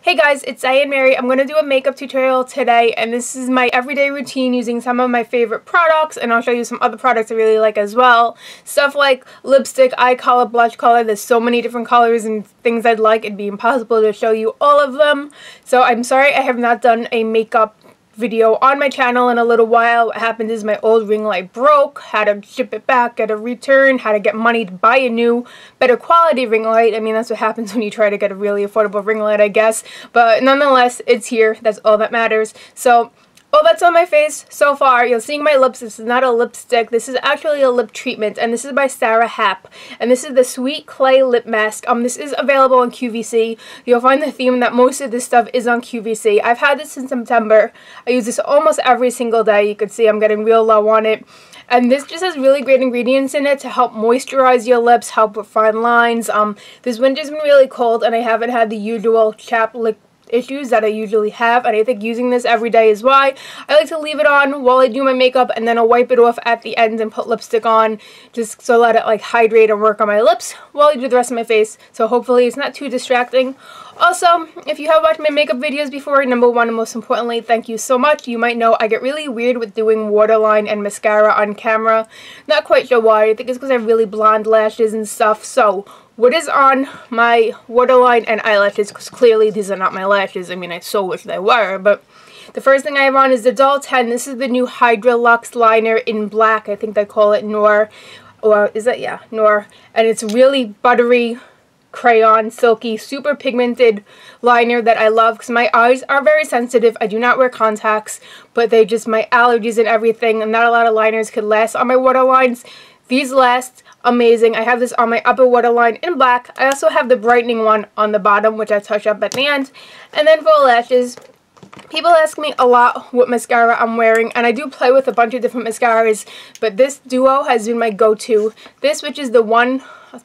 Hey guys, it's Diane Mary. I'm going to do a makeup tutorial today, and this is my everyday routine using some of my favorite products, and I'll show you some other products I really like as well. Stuff like lipstick, eye color, blush color. There's so many different colors and things I'd like. It'd be impossible to show you all of them. So I'm sorry I have not done a makeup video on my channel in a little while. What happened is my old ring light broke, had to ship it back, get a return, had to get money to buy a new, better quality ring light. I mean, that's what happens when you try to get a really affordable ring light, I guess. But nonetheless, it's here. That's all that matters. So all that's on my face so far. You're seeing my lips. This is not a lipstick. This is actually a lip treatment, and this is by Sarah Happ. And this is the Sweet Clay Lip Mask. This is available on QVC. You'll find the theme that most of this stuff is on QVC. I've had this since September. I use this almost every single day. You can see I'm getting real low on it. And this just has really great ingredients in it to help moisturize your lips, help with fine lines. This winter's been really cold, and I haven't had the usual chapped lip issues that I usually have, and I think using this every day is why. I like to leave it on while I do my makeup, and then I'll wipe it off at the end and put lipstick on, just so let it like hydrate and work on my lips while I do the rest of my face. So hopefully it's not too distracting. Also, if you have watched my makeup videos before, number one and most importantly, thank you so much. You might know I get really weird with doing waterline and mascara on camera. Not quite sure why. I think it's because I have really blonde lashes and stuff. So what is on my waterline and eyelashes, because clearly these are not my lashes. I mean, I so wish they were, but the first thing I have on is the Doll 10. This is the new HydraLux liner in black. I think they call it Noir, or is that, yeah, Noir. And it's really buttery, crayon, silky, super pigmented liner that I love because my eyes are very sensitive. I do not wear contacts, but they just, my allergies and everything, and not a lot of liners could last on my waterlines. These last amazing. I have this on my upper waterline in black. I also have the brightening one on the bottom, which I touch up at the end. And then for lashes, people ask me a lot what mascara I'm wearing, and I do play with a bunch of different mascaras, but this duo has been my go-to. This, which is the one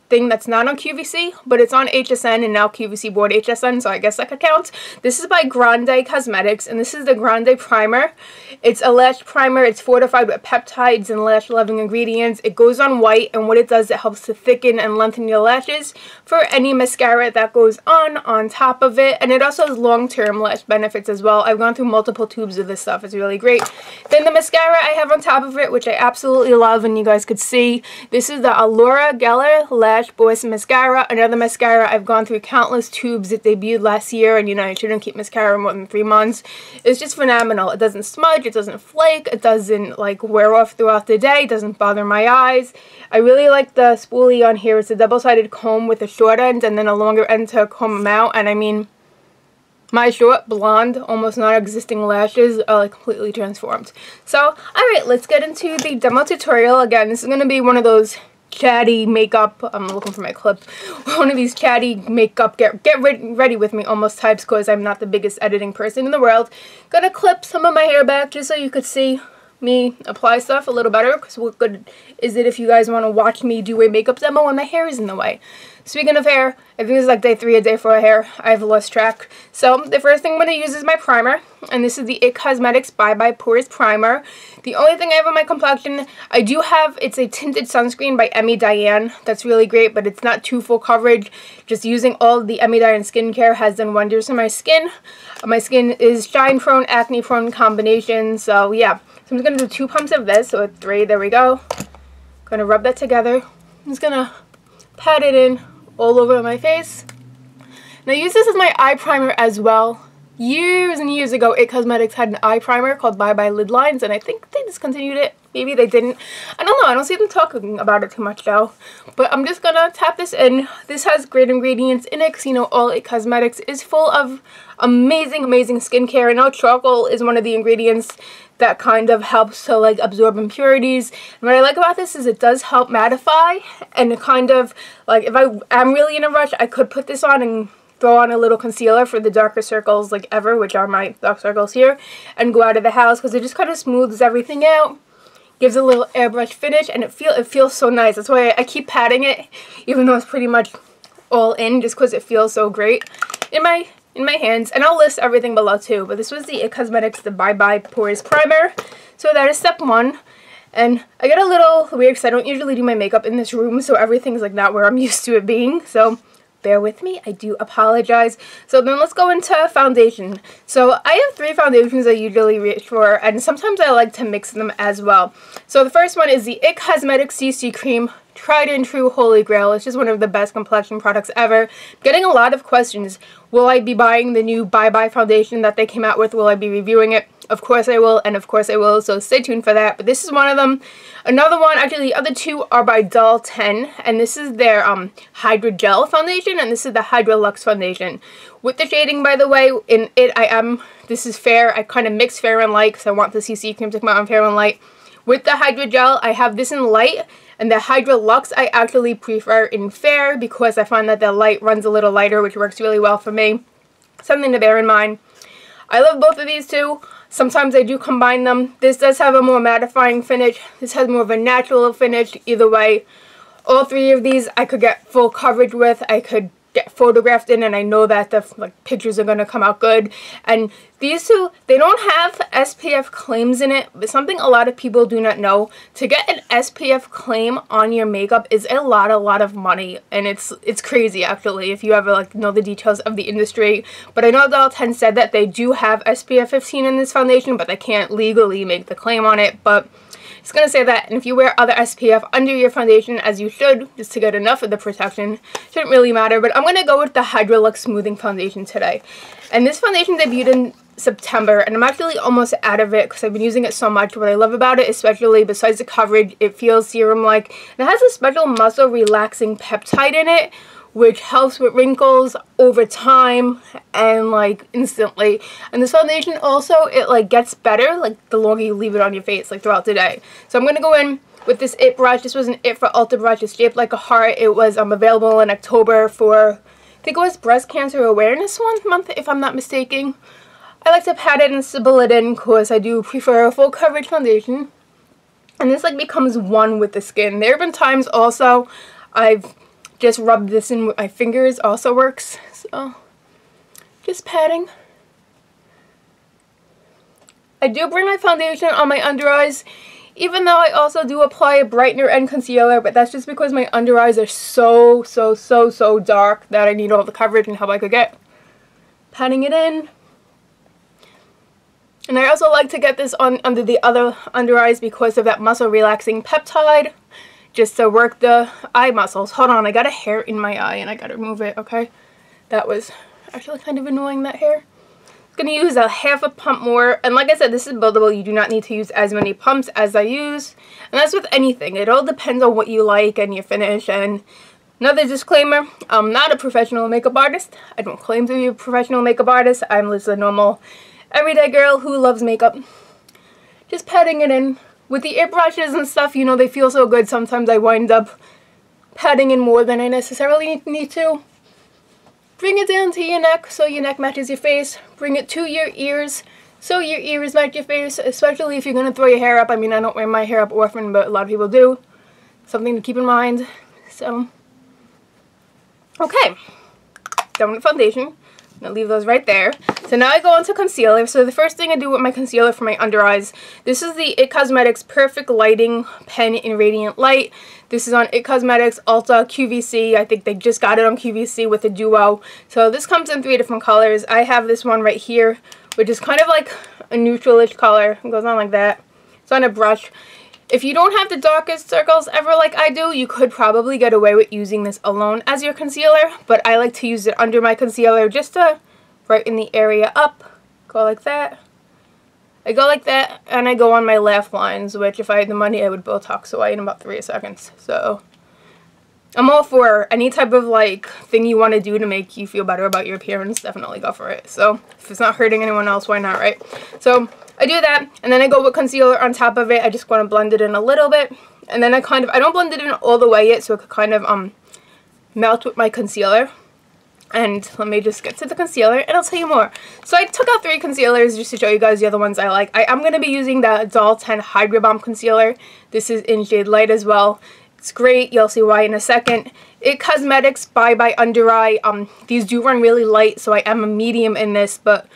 thing that's not on QVC, but it's on HSN, and now QVC bought HSN, so I guess that could count. This is by Grande Cosmetics, and this is the Grande Primer. It's a lash primer. It's fortified with peptides and lash-loving ingredients. It goes on white, and what it does, it helps to thicken and lengthen your lashes for any mascara that goes on top of it, and it also has long-term lash benefits as well. I've gone through multiple tubes of this stuff. It's really great. Then the mascara I have on top of it, which I absolutely love, and you guys could see, this is the Allura Geller Lash Boss Mascara, another mascara I've gone through countless tubes. It debuted last year, and you know, you shouldn't keep mascara more than 3 months. It's just phenomenal. It doesn't smudge, it doesn't flake, it doesn't like wear off throughout the day, it doesn't bother my eyes. I really like the spoolie on here. It's a double-sided comb with a short end and then a longer end to comb them out, and I mean, my short, blonde, almost non-existing lashes are like completely transformed. So, alright, let's get into the demo tutorial. Again, this is going to be one of those chatty makeup, I'm looking for my clip, one of these chatty makeup, get ready with me almost types, because I'm not the biggest editing person in the world. Gonna clip some of my hair back just so you could see me apply stuff a little better, because what good is it if you guys want to watch me do a makeup demo when my hair is in the way. Speaking of hair, I think this is like day 3 or day 4 hair. I've lost track. So the first thing I'm going to use is my primer, and this is the It Cosmetics Bye Bye Pores Primer. The only thing I have on my complexion, I do have, it's a tinted sunscreen by Diane. That's really great, but it's not too full coverage. Just using all of the Diane skincare has done wonders for my skin. My skin is shine prone, acne prone combination, so yeah. So I'm just going to do 2 pumps of this, so 3, there we go. Going to rub that together. I'm just going to pat it in all over my face. Now I use this as my eye primer as well. Years and years ago, It Cosmetics had an eye primer called Bye Bye Lid Lines, and I think they discontinued it. Maybe they didn't. I don't know. I don't see them talking about it too much though. But I'm just gonna tap this in. This has great ingredients in it, because you know all It Cosmetics is full of amazing, amazing skincare. I know charcoal is one of the ingredients that kind of helps to like absorb impurities. And what I like about this is it does help mattify, and it kind of like, if I'm really in a rush, I could put this on and throw on a little concealer for the darker circles like ever, which are my dark circles here, and go out of the house, because it just kind of smooths everything out, gives a little airbrush finish, and it feels so nice. That's why I keep patting it, even though it's pretty much all in, just because it feels so great in my hands. And I'll list everything below too, but this was the It Cosmetics the Bye Bye Pores Primer. So that is step 1. And I get a little weird because I don't usually do my makeup in this room, so everything's like not where I'm used to it being. So bear with me, I do apologize. So then let's go into foundation. So I have 3 foundations I usually reach for, and sometimes I like to mix them as well. So the first one is the IT Cosmetics CC Cream, tried and true holy grail. It's just one of the best complexion products ever. Getting a lot of questions. Will I be buying the new Bye Bye foundation that they came out with? Will I be reviewing it? Of course I will, and of course I will, so stay tuned for that. But this is one of them. Another one, actually the other 2 are by Doll 10, and this is their HydraGel foundation, and this is the HydraLux foundation. With the shading, by the way, in it this is fair. I kind of mix fair and light because I want the CC cream to come out on fair and light. With the HydraGel, I have this in light, and the HydraLux I actually prefer in fair because I find that the light runs a little lighter, which works really well for me. Something to bear in mind. I love both of these 2. Sometimes I do combine them. This does have a more mattifying finish. This has more of a natural finish. Either way, all 3 of these I could get full coverage with. I could get photographed in, and I know that the pictures are going to come out good. And these 2, they don't have SPF claims in it, but something a lot of people do not know. To get an SPF claim on your makeup is a lot of money, and it's crazy actually if you ever know the details of the industry. But I know Doll 10 said that they do have SPF 15 in this foundation, but they can't legally make the claim on it. But it's going to say that, and if you wear other SPF under your foundation, as you should, just to get enough of the protection, shouldn't really matter. But I'm going to go with the HydraLux Smoothing Foundation today. And this foundation debuted in September, and I'm actually almost out of it because I've been using it so much. What I love about it, especially besides the coverage, it feels serum-like. And it has a special muscle relaxing peptide in it, which helps with wrinkles over time and instantly. And this foundation also, it gets better the longer you leave it on your face throughout the day. So I'm going to go in with this IT brush. This was an IT for Ulta brush. It's shaped like a heart. It was available in October for, I think it was Breast Cancer Awareness Month, if I'm not mistaken. I like to pat it and stipple it in because I do prefer a full coverage foundation. And this becomes one with the skin. There have been times also I've just rubbed this in with my fingers, also works. So just patting. I do bring my foundation on my under eyes, even though I also do apply a brightener and concealer, but that's just because my under eyes are so dark that I need all the coverage and help I could get. Patting it in. And I also like to get this on under the other under eyes because of that muscle relaxing peptide, just to work the eye muscles. Hold on, I got a hair in my eye and I gotta remove it, okay? That was actually kind of annoying, that hair. I'm gonna use a half a pump more, and like I said, this is buildable. You do not need to use as many pumps as I use, and that's with anything. It all depends on what you like and your finish. And another disclaimer, I'm not a professional makeup artist. I don't claim to be a professional makeup artist. I'm just a normal everyday girl who loves makeup. Just patting it in. With the IT brushes and stuff, you know, they feel so good. Sometimes I wind up patting in more than I necessarily need to. Bring it down to your neck so your neck matches your face. Bring it to your ears so your ears match your face, especially if you're going to throw your hair up. I mean, I don't wear my hair up often, but a lot of people do. Something to keep in mind. So, okay. Done with foundation. I'm going to leave those right there. So now I go on to concealer. So the first thing I do with my concealer for my under eyes, this is the IT Cosmetics Perfect Lighting Pen in Radiant Light. This is on IT Cosmetics Ulta QVC. I think they just got it on QVC with a duo. So this comes in 3 different colors. I have this one right here, which is kind of like a neutralish color. It goes on like that. It's on a brush. If you don't have the darkest circles ever like I do, you could probably get away with using this alone as your concealer, but I like to use it under my concealer just to brighten the area up. Go like that. I go like that, and I go on my laugh lines, which if I had the money, I would Botox away in about 3 seconds. So I'm all for any type of thing you want to do to make you feel better about your appearance. Definitely go for it. So if it's not hurting anyone else, why not, right? So I do that, and then I go with concealer on top of it. I just want to blend it in a little bit, and then I don't blend it in all the way yet, so it could kind of melt with my concealer. And let me just get to the concealer, and I'll tell you more. So I took out 3 concealers just to show you guys the other ones I like. I'm going to be using the Doll 10 HydraBalm concealer. This is in shade light as well. It's great. You'll see why in a second. IT Cosmetics Bye Bye Under Eye. These do run really light, so I am a medium in this, but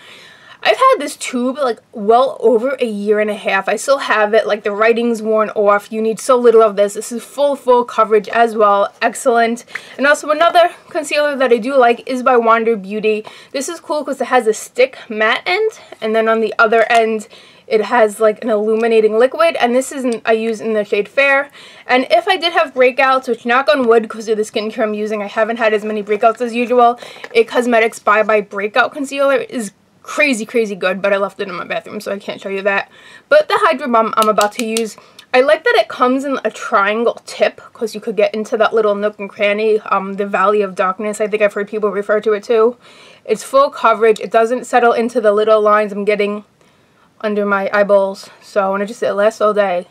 I've had this tube like well over a year and a half. I still have it. Like the writing's worn off. You need so little of this. This is full coverage as well. Excellent. And also another concealer that I do like is by Wander Beauty. This is cool because it has a stick matte end, and then on the other end it has like an illuminating liquid, and this is I use in the shade Fair. And if I did have breakouts, which knock on wood because of the skincare I'm using, I haven't had as many breakouts as usual. It Cosmetics Bye Bye Breakout Concealer is crazy good, but I left it in my bathroom so I can't show you that. But the HydraBalm I'm about to use, I like that it comes in a triangle tip because you could get into that little nook and cranny, the Valley of Darkness, I think I've heard people refer to it too. It's full coverage. It doesn't settle into the little lines I'm getting under my eyeballs, so and it lasts all day.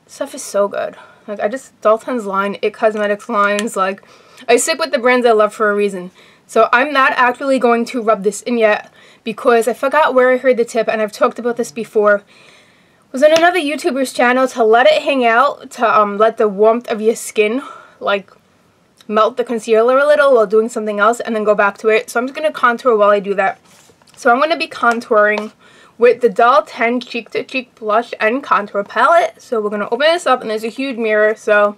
This stuff is so good. Like Dalton's line, It Cosmetics lines, like I stick with the brands I love for a reason. So I'm not actually going to rub this in yet because I forgot where I heard the tip, and I've talked about this before. It was on another YouTuber's channel to let it hang out, to let the warmth of your skin like melt the concealer a little while doing something else and then go back to it. So I'm just going to contour while I do that. So I'm going to be contouring with the Doll 10 Cheek to Cheek Blush and Contour Palette. So we're going to open this up, and there's a huge mirror, so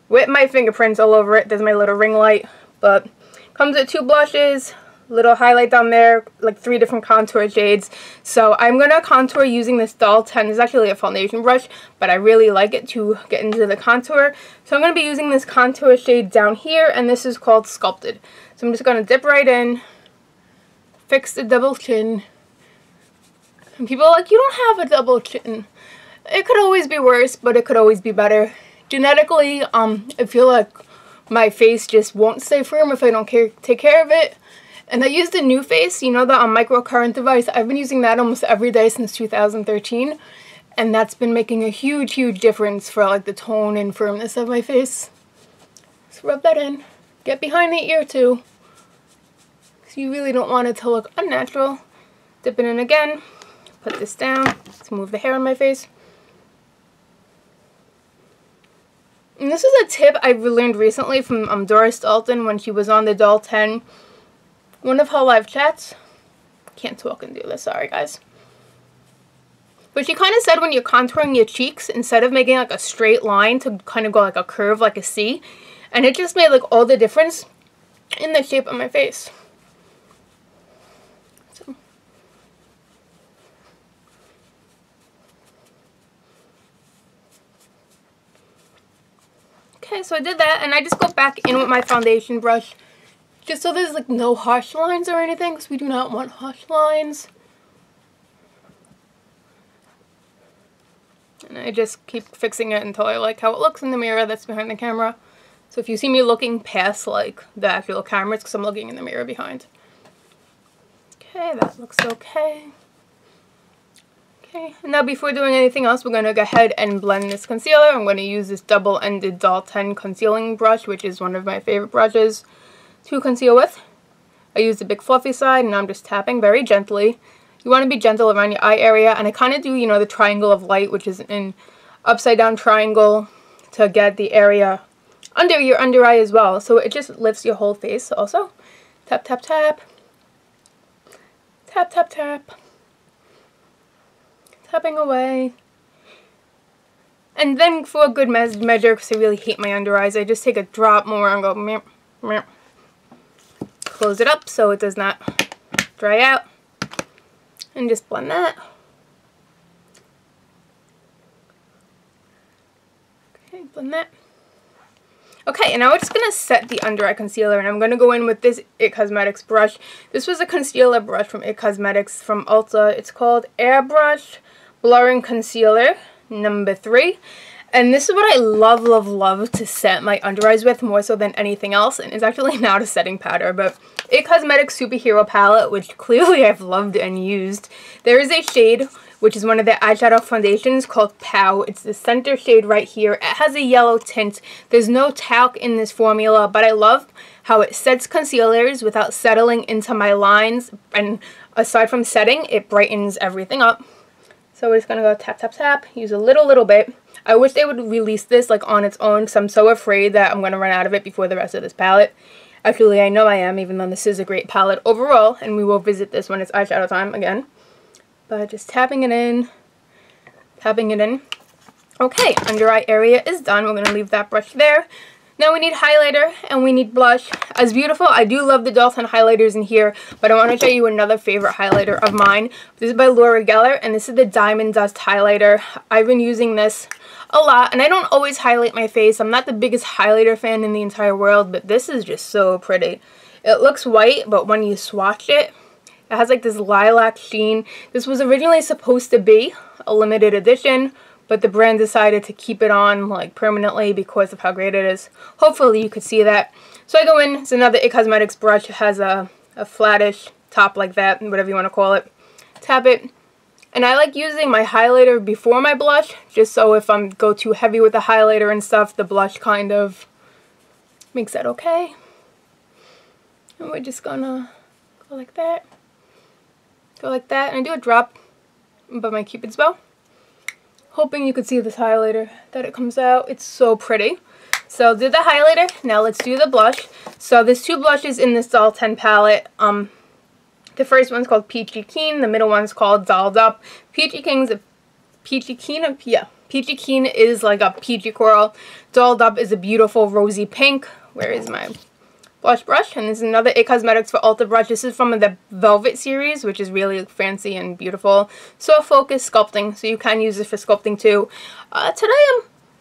with my fingerprints all over it. There's my little ring light, but comes with 2 blushes, little highlight down there, like 3 different contour shades. So I'm going to contour using this Doll 10. It's actually a foundation brush, but I really like it to get into the contour. So I'm going to be using this contour shade down here, and this is called Sculpted. So I'm just going to dip right in, fix the double chin. And people are like, you don't have a double chin. It could always be worse, but it could always be better. Genetically, I feel like my face just won't stay firm if I don't take care of it. And I use the New Face, you know, the microcurrent device. I've been using that almost every day since 2013. And that's been making a huge difference for like the tone and firmness of my face. So rub that in. Get behind the ear too, because you really don't want it to look unnatural. Dip it in again. Put this down to move the hair on my face. And this is a tip I've learned recently from Doris Dalton when she was on the Doll 10. One of her live chats. Can't talk and do this, sorry guys. But she kind of said when you're contouring your cheeks, instead of making like a straight line, to kind of go like a curve, like a C. And it just made like all the difference in the shape of my face. So. Okay, so I did that, and I just go back in with my foundation brush, just so there's like no harsh lines or anything, because we do not want harsh lines. And I just keep fixing it until I like how it looks in the mirror that's behind the camera. So if you see me looking past like the actual camera, it's because I'm looking in the mirror behind. Okay, that looks okay. Okay, now before doing anything else, we're going to go ahead and blend this concealer. I'm going to use this double-ended Doll 10 concealing brush, which is one of my favorite brushes to conceal with. I use the big fluffy side, and I'm just tapping very gently. You want to be gentle around your eye area, and I kind of do, you know, the triangle of light, which is an upside down triangle to get the area under your under eye as well. So it just lifts your whole face also. Tap, tap, tap. Tap, tap, tap. Tapping away. And then for a good measure, because I really hate my under eyes, I just take a drop more and go meow, meow. Close it up so it does not dry out. And just blend that. Okay, blend that. Okay, and now we're just going to set the under eye concealer, and I'm going to go in with this It Cosmetics brush. This was a concealer brush from It Cosmetics from Ulta. It's called Airbrush Blurring Concealer number 3. And this is what I love to set my under eyes with more so than anything else. And it's actually not a setting powder, but It Cosmetics Superhero Palette, which clearly I've loved and used. There is a shade, which is one of the eyeshadow foundations, called Pow. It's the center shade right here. It has a yellow tint. There's no talc in this formula, but I love how it sets concealers without settling into my lines. And aside from setting, it brightens everything up. So we're just going to go tap, tap, tap. Use a little bit. I wish they would release this like on its own, because I'm so afraid that I'm going to run out of it before the rest of this palette. Actually, I know I am, even though this is a great palette overall, and we will visit this when it's eyeshadow time again. But just tapping it in, tapping it in. Okay, under eye area is done. We're going to leave that brush there. Now we need highlighter and we need blush. As beautiful, I do love the Dalton highlighters in here, but I want to show you another favorite highlighter of mine. This is by Laura Geller, and this is the Diamond Dust highlighter. I've been using this a lot, and I don't always highlight my face. I'm not the biggest highlighter fan in the entire world, but this is just so pretty. It looks white, but when you swatch it, it has like this lilac sheen. This was originally supposed to be a limited edition, but the brand decided to keep it on like permanently because of how great it is. Hopefully you could see that. So I go in, it's another It Cosmetics brush. It has a flattish top like that, whatever you want to call it. Tap it. And I like using my highlighter before my blush, just so if I go too heavy with the highlighter and stuff, the blush kind of makes that okay. And we're just gonna go like that. Go like that, and I do a drop above my Cupid's bow. Hoping you could see this highlighter, that it comes out. It's so pretty. So do the highlighter. Now let's do the blush. So there's two blushes in this Dalton palette. The first one's called Peachy Keen. The middle one's called Dolled Up. Peachy Keen is like a peachy coral. Dolled Up is a beautiful rosy pink. Where is my blush brush? And this is another It Cosmetics for Ulta brush. This is from the Velvet series, which is really fancy and beautiful. So focus sculpting, so you can use this for sculpting too. Today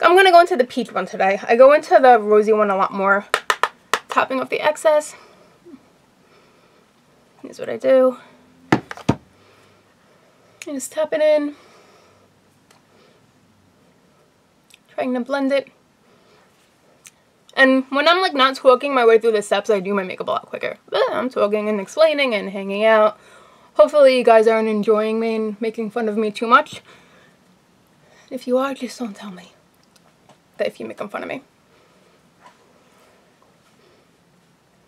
I'm going to go into the peach one today. I go into the rosy one a lot more. Tapping off the excess. Here's what I do. I just tap it in. Trying to blend it. And when I'm like not talking my way through the steps, I do my makeup a lot quicker. But I'm talking and explaining and hanging out. Hopefully you guys aren't enjoying me and making fun of me too much. If you are, just don't tell me that if you make fun of me.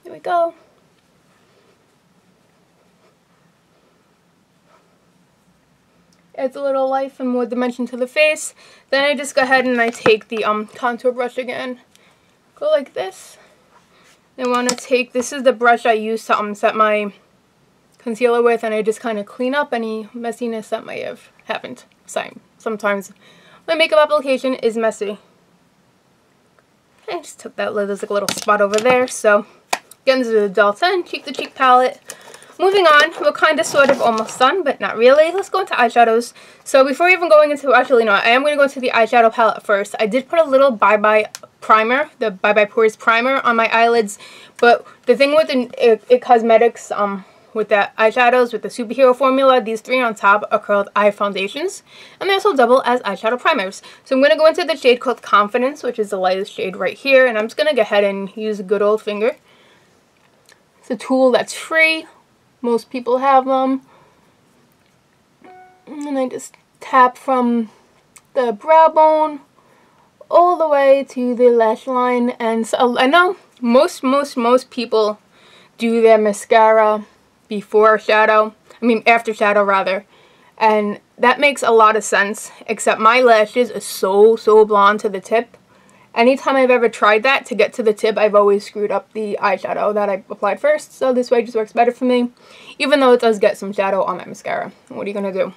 There we go. Adds a little life and more dimension to the face. Then I just go ahead and I take the contour brush again. Go like this. I want to take, this is the brush I use to set my concealer with, and I just kind of clean up any messiness that may have happened. Sometimes my makeup application is messy. I just took that, there's like a little spot over there. So again, this is the Dalton Cheek to Cheek palette. Moving on, we're kind of sort of almost done, but not really. Let's go into eyeshadows. So before even going into, actually no, I am going to go into the eyeshadow palette first. I did put a little Bye Bye primer, the Bye Bye Pores primer on my eyelids, but the thing with the It Cosmetics, with the eyeshadows, with the superhero formula, these three on top are called eye foundations, and they also double as eyeshadow primers. So I'm going to go into the shade called Confidence, which is the lightest shade right here, and I'm just going to go ahead and use a good old finger. It's a tool that's free. Most people have them. And I just tap from the brow bone all the way to the lash line. And so I know most people do their mascara before shadow. I mean after shadow rather. And that makes a lot of sense, except my lashes are so blonde to the tip. Anytime I've ever tried that to get to the tip, I've always screwed up the eyeshadow that I applied first. So this way just works better for me, even though it does get some shadow on my mascara. What are you going to do?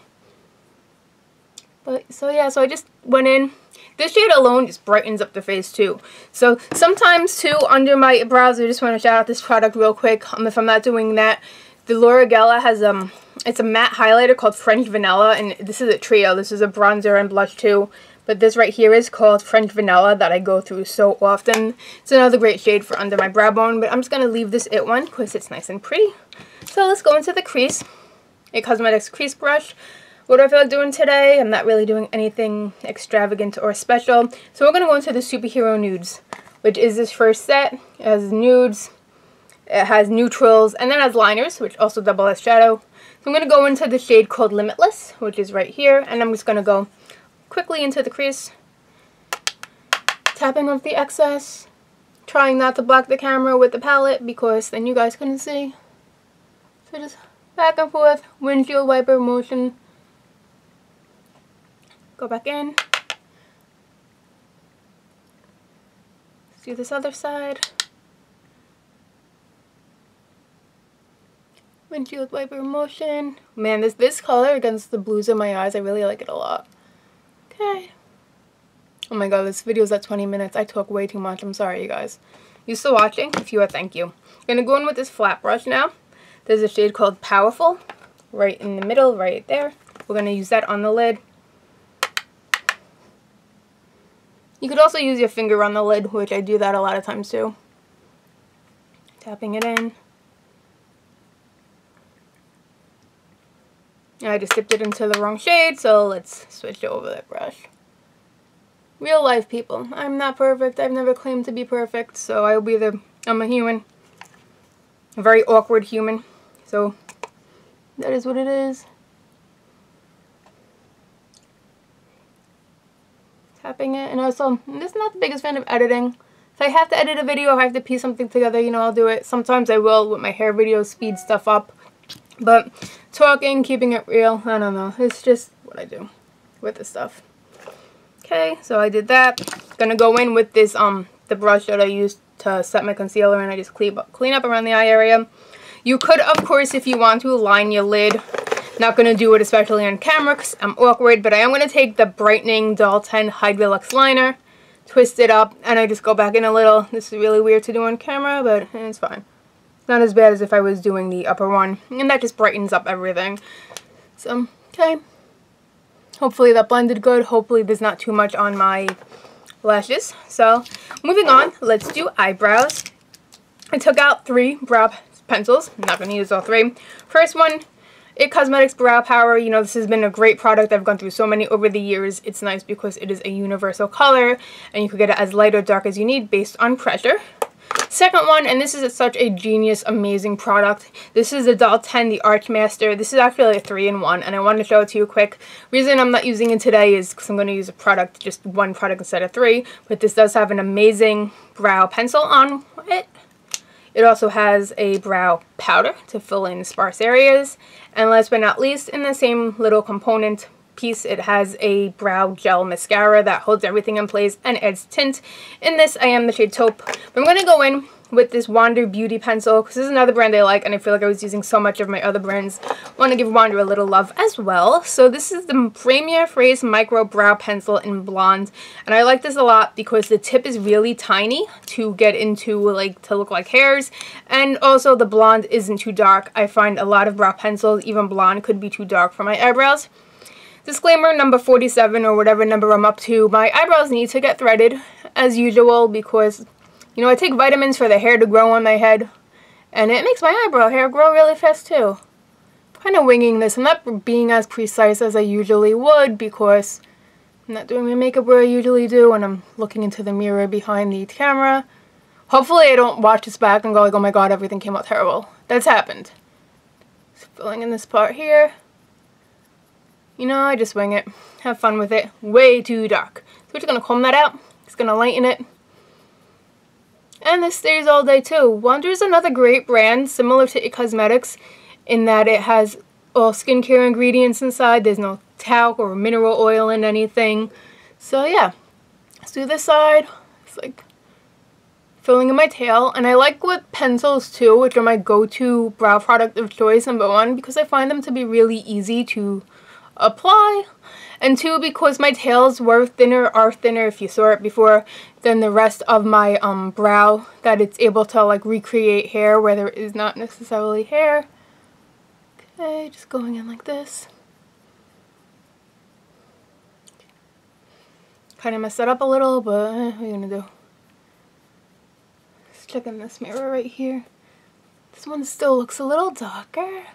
But so yeah, so I just went in. This shade alone just brightens up the face too. So sometimes too, under my brows, I just want to shout out this product real quick. If I'm not doing that, the Laura Geller has it's a matte highlighter called French Vanilla, and this is a trio. This is a bronzer and blush too. But this right here is called French Vanilla that I go through so often. It's another great shade for under my brow bone, but I'm just going to leave this It one because it's nice and pretty. So let's go into the crease. It Cosmetics crease brush. What do I feel like doing today? I'm not really doing anything extravagant or special. So we're going to go into the Superhero Nudes, which is this first set. It has nudes, it has neutrals, and then it has liners, which also double as shadow. So I'm going to go into the shade called Limitless, which is right here, and I'm just going to go quickly into the crease, tapping off the excess, trying not to block the camera with the palette because then you guys couldn't see. So just back and forth, windshield wiper motion. Go back in. Let's do this other side. Windshield wiper motion. Man, this color against the blues in my eyes, I really like it a lot. Okay. Oh my god, this video's at 20 minutes. I talk way too much. I'm sorry, you guys. You still watching? If you are, thank you. I'm going to go in with this flat brush now. There's a shade called Powerful right in the middle, right there. We're going to use that on the lid. You could also use your finger on the lid, which I do that a lot of times too. Tapping it in. I just dipped it into the wrong shade, so let's switch over that brush. Real life people. I'm not perfect. I've never claimed to be perfect, so I'm a human. A very awkward human. So that is what it is. Tapping it, and also, I'm just not the biggest fan of editing. If I have to edit a video, if I have to piece something together, you know, I'll do it. Sometimes I will with my hair videos, speed stuff up. But talking, keeping it real, I don't know. It's just what I do with this stuff. Okay, so I did that. Gonna go in with this, the brush that I used to set my concealer, and I just clean up around the eye area. You could, of course, if you want to, line your lid. Not gonna do it, especially on camera, because I'm awkward, but I am gonna take the Brightening Doll 10 HydraLux liner, twist it up, and I just go back in a little. This is really weird to do on camera, but it's fine. Not as bad as if I was doing the upper one, and that just brightens up everything. So, okay. Hopefully that blended good. Hopefully there's not too much on my lashes. So, moving on, let's do eyebrows. I took out 3 brow pencils. I'm not going to use all 3. First one, It Cosmetics Brow Power. You know, this has been a great product. I've gone through so many over the years. It's nice because it is a universal color, and you can get it as light or dark as you need based on pressure. Second one, and this is such a genius, amazing product. This is the Doll 10, the Archmaster. This is actually a 3-in-1, and I want to show it to you quick. Reason I'm not using it today is because I'm going to use a product, just one product instead of 3. But this does have an amazing brow pencil on it. It also has a brow powder to fill in sparse areas. And last but not least, in the same little component piece, it has a brow gel mascara that holds everything in place and adds tint. In this, I am the shade Taupe. But I'm going to go in with this Wander Beauty pencil because this is another brand I like, and I feel like I was using so much of my other brands. I want to give Wander a little love as well. So this is the Premier Phrase Micro Brow Pencil in Blonde, and I like this a lot because the tip is really tiny to get into, like, to look like hairs, and also the blonde isn't too dark. I find a lot of brow pencils, even blonde, could be too dark for my eyebrows. Disclaimer number 47 or whatever number I'm up to, my eyebrows need to get threaded as usual because, you know, I take vitamins for the hair to grow on my head, and it makes my eyebrow hair grow really fast too. Kind of winging this. I'm not being as precise as I usually would because I'm not doing my makeup where I usually do when I'm looking into the mirror behind the camera. Hopefully I don't watch this back and go like, oh my god, everything came out terrible. That's happened. Just filling in this part here. You know, I just wing it. Have fun with it. Way too dark. So we're just going to comb that out. Just going to lighten it. And this stays all day too. Wander is another great brand, similar to It Cosmetics, in that it has all skincare ingredients inside. There's no talc or mineral oil in anything. So yeah, let's do this side. It's like filling in my tail. And I like with pencils too, which are my go-to brow product of choice, number 1, because I find them to be really easy to apply, and 2, because my tails are thinner if you saw it before, than the rest of my brow, that it's able to like recreate hair where there is not necessarily hair. Okay, just going in like this. Kind of messed that up a little, but what are you gonna do? Just checking this mirror right here. This one still looks a little darker.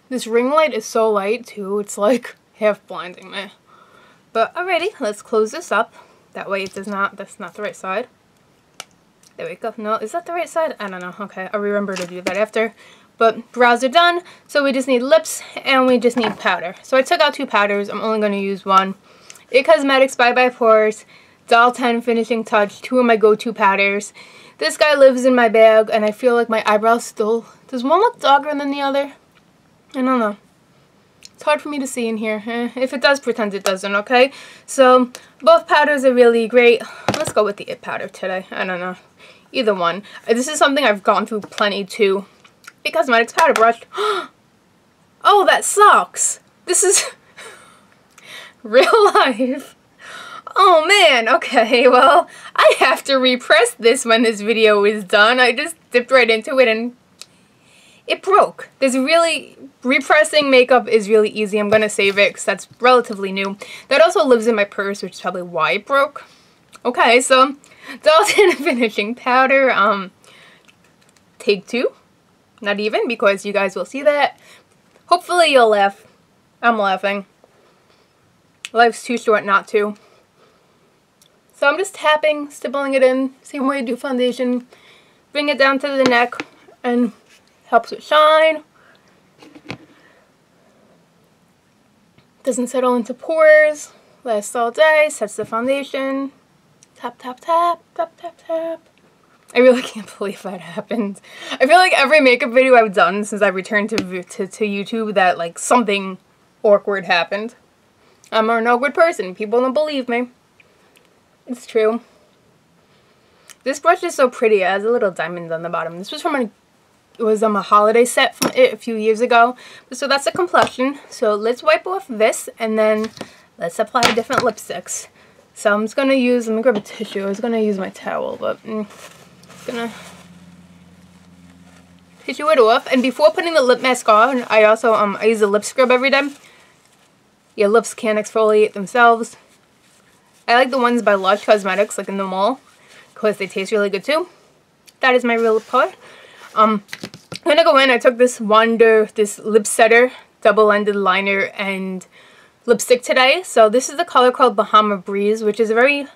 This ring light is so light too, it's like half blinding me. But alrighty, let's close this up. That way it does not, that's not the right side. There we go. No, is that the right side? I don't know. Okay, I'll remember to do that after. But brows are done, so we just need lips and we just need powder. So I took out 2 powders, I'm only going to use one. It Cosmetics Bye Bye Pores, Doll 10 Finishing Touch, 2 of my go-to powders. This guy lives in my bag, and I feel like my eyebrows still, does one look darker than the other? I don't know. It's hard for me to see in here. If it does, pretend it doesn't, okay? So, both powders are really great. Let's go with the It powder today. I don't know. Either one. This is something I've gone through plenty too. a cosmetics powder brush. Oh, that sucks. This is real life. Oh man, okay, well, I have to repress this when this video is done. I just dipped right into it and it broke. Repressing makeup is really easy. I'm going to save it because that's relatively new. That also lives in my purse, which is probably why it broke. Okay, so Dalton finishing powder, take 2. Not even, because you guys will see that. Hopefully you'll laugh. I'm laughing. Life's too short not to. So I'm just tapping, stippling it in, same way I do foundation. Bring it down to the neck and helps with shine. Doesn't settle into pores. Lasts all day, sets the foundation. Tap, tap, tap, tap, tap, tap. I really can't believe that happened. I feel like every makeup video I've done since I returned to YouTube that like something awkward happened. I'm an awkward person. People don't believe me. It's true. This brush is so pretty. It has a little diamond on the bottom. This was from a holiday set from it a few years ago. So that's a complexion. So let's wipe off this and then let's apply different lipsticks. So I'm just going to use, let me grab a tissue. I was going to use my towel, but I'm going to tissue it off. And before putting the lip mask on, I also, I use a lip scrub every day. Your lips can't exfoliate themselves. I like the ones by Lush Cosmetics, like in the mall, because they taste really good too. That is my real lip color. I'm going to go in, I took this lip setter, double-ended liner and lipstick today. So this is the color called Bahama Breeze, which is a very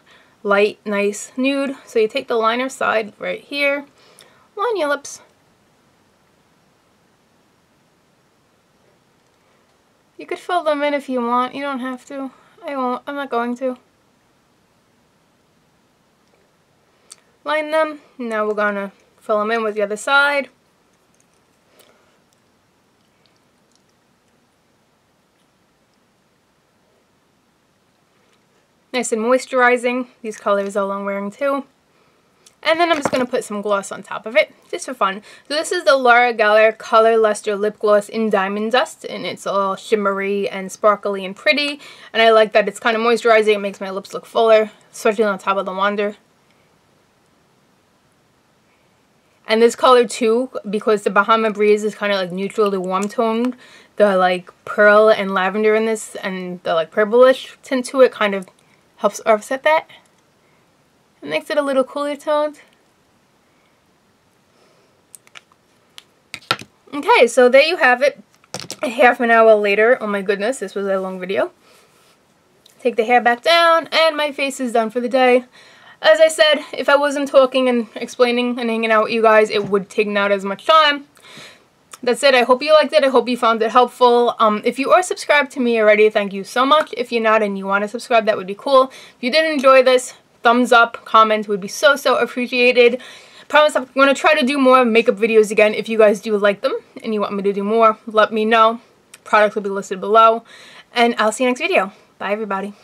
light, nice nude. So you take the liner side right here, line your lips. You could fill them in if you want. You don't have to. I won't. I'm not going to. Line them. Now we're gonna fill them in with the other side. Nice and moisturizing. These colors all I'm wearing too. And then I'm just going to put some gloss on top of it, just for fun. So this is the Laura Geller Color Luster Lip Gloss in Diamond Dust, and it's all shimmery and sparkly and pretty. And I like that it's kind of moisturizing. It makes my lips look fuller, especially on top of the wonder. And this color too, because the Bahama Breeze is kind of like neutral to warm toned, the like pearl and lavender in this and the like purplish tint to it kind of helps offset that. It makes it a little cooler toned. Okay, so there you have it. A half an hour later. Oh my goodness, this was a long video. Take the hair back down, and my face is done for the day. As I said, if I wasn't talking and explaining and hanging out with you guys, it would take not as much time. That's it. I hope you liked it. I hope you found it helpful. If you are subscribed to me already, thank you so much. If you're not and you want to subscribe, that would be cool. If you did enjoy this, thumbs up, comment would be so appreciated. Promise I'm going to try to do more makeup videos again. If you guys do like them and you want me to do more, let me know. Products will be listed below. And I'll see you next video. Bye everybody.